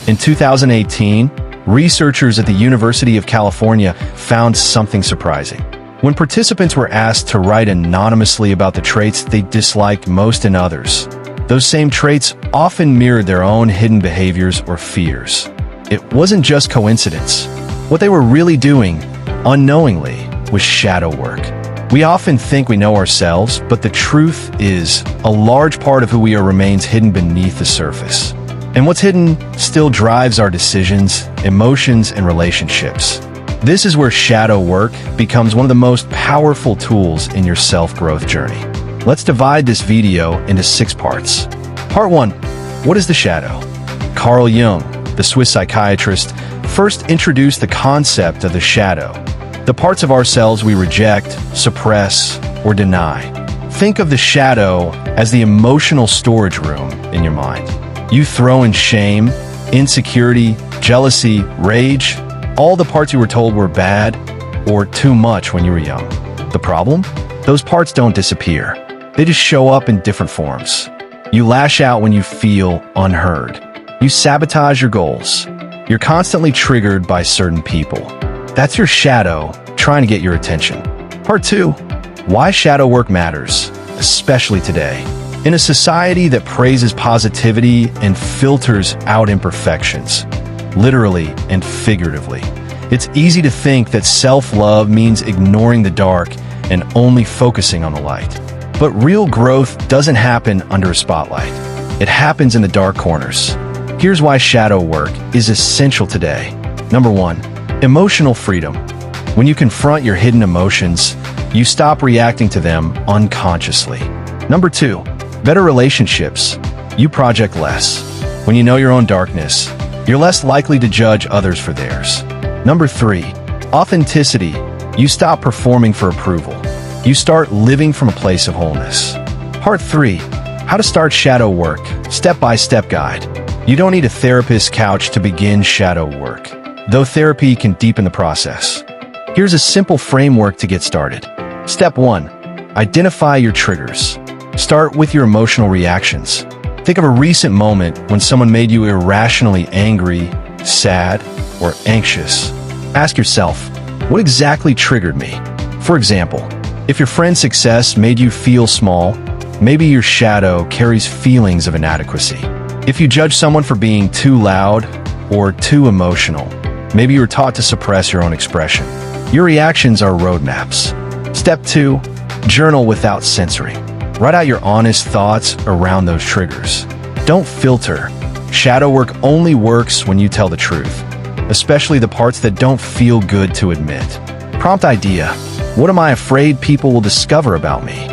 In 2018, researchers at the University of California found something surprising. When participants were asked to write anonymously about the traits they disliked most in others, those same traits often mirrored their own hidden behaviors or fears. It wasn't just coincidence. What they were really doing, unknowingly, was shadow work. We often think we know ourselves, but the truth is, a large part of who we are remains hidden beneath the surface. And what's hidden still drives our decisions, emotions, and relationships. This is where shadow work becomes one of the most powerful tools in your self-growth journey. Let's divide this video into 6 parts. Part 1. What is the shadow? Carl Jung, the Swiss psychiatrist, first introduced the concept of the shadow, the parts of ourselves we reject, suppress, or deny. Think of the shadow as the emotional storage room in your mind. You throw in shame, insecurity, jealousy, rage, all the parts you were told were bad or too much when you were young. The problem? Those parts don't disappear. They just show up in different forms. You lash out when you feel unheard. You sabotage your goals. You're constantly triggered by certain people. That's your shadow trying to get your attention. Part 2. Why shadow work matters, especially today. In a society that praises positivity and filters out imperfections, literally and figuratively, it's easy to think that self-love means ignoring the dark and only focusing on the light. But real growth doesn't happen under a spotlight. It happens in the dark corners. Here's why shadow work is essential today. Number 1. Emotional freedom. When you confront your hidden emotions, you stop reacting to them unconsciously. Number 2. Better relationships. You project less. When you know your own darkness, you're less likely to judge others for theirs. Number 3. Authenticity. You stop performing for approval. You start living from a place of wholeness. Part 3. How to start shadow work. Step-by-step guide. You don't need a therapist's couch to begin shadow work, though therapy can deepen the process. Here's a simple framework to get started. Step 1. Identify your triggers. Start with your emotional reactions. Think of a recent moment when someone made you irrationally angry, sad, or anxious. Ask yourself, what exactly triggered me? For example, if your friend's success made you feel small, maybe your shadow carries feelings of inadequacy. If you judge someone for being too loud or too emotional, maybe you were taught to suppress your own expression. Your reactions are roadmaps. Step 2. Journal without censoring. Write out your honest thoughts around those triggers. Don't filter. Shadow work only works when you tell the truth, especially the parts that don't feel good to admit. Prompt idea. What am I afraid people will discover about me?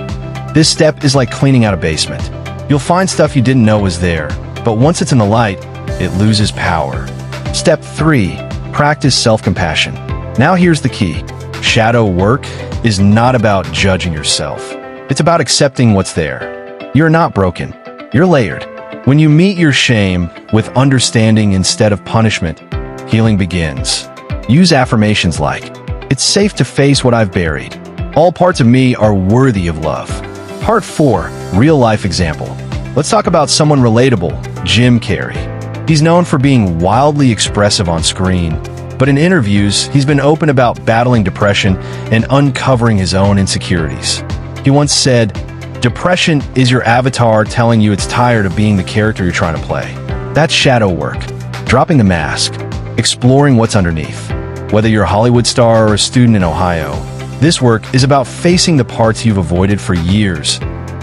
This step is like cleaning out a basement. You'll find stuff you didn't know was there, but once it's in the light, it loses power. Step 3. Practice self-compassion. Now here's the key. Shadow work is not about judging yourself. It's about accepting what's there. You're not broken. You're layered. When you meet your shame with understanding instead of punishment, healing begins. Use affirmations like, "It's safe to face what I've buried. All parts of me are worthy of love." Part 4. Real-life example. Let's talk about someone relatable, Jim Carrey. He's known for being wildly expressive on screen, but in interviews, he's been open about battling depression and uncovering his own insecurities. He once said, "Depression is your avatar telling you it's tired of being the character you're trying to play." That's shadow work. Dropping the mask, exploring what's underneath. Whether you're a Hollywood star or a student in Ohio, this work is about facing the parts you've avoided for years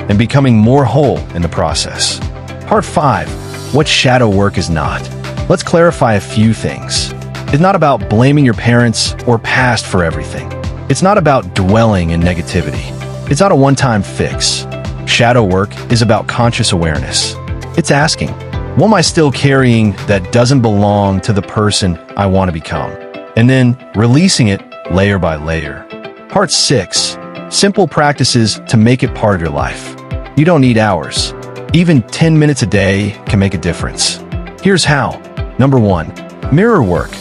and becoming more whole in the process. Part 5. What shadow work is not. Let's clarify a few things. It's not about blaming your parents or past for everything. It's not about dwelling in negativity. It's not a one-time fix. Shadow work is about conscious awareness. It's asking, what am I still carrying that doesn't belong to the person I want to become? And then releasing it layer by layer. Part 6. Simple practices to make it part of your life. You don't need hours. Even 10 minutes a day can make a difference. Here's how. Number 1. Mirror work.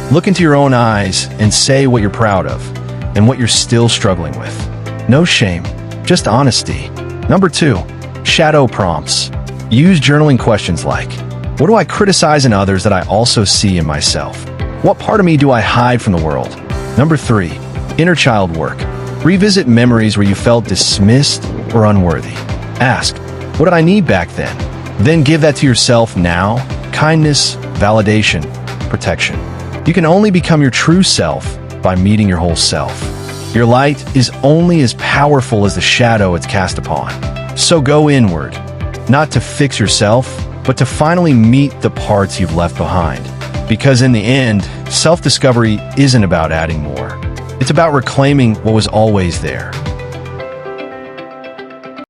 Look into your own eyes and say what you're proud of and what you're still struggling with. No shame, just honesty. Number 2. Shadow prompts. Use journaling questions like, What do I criticize in others that I also see in myself? What part of me do I hide from the world? Number 3, inner child work. Revisit memories where you felt dismissed or unworthy. Ask, what did I need back then? Then give that to yourself now. Kindness, validation, protection. You can only become your true self by meeting your whole self. Your light is only as powerful as the shadow it's cast upon. So go inward, not to fix yourself, but to finally meet the parts you've left behind. Because in the end, self-discovery isn't about adding more. It's about reclaiming what was always there.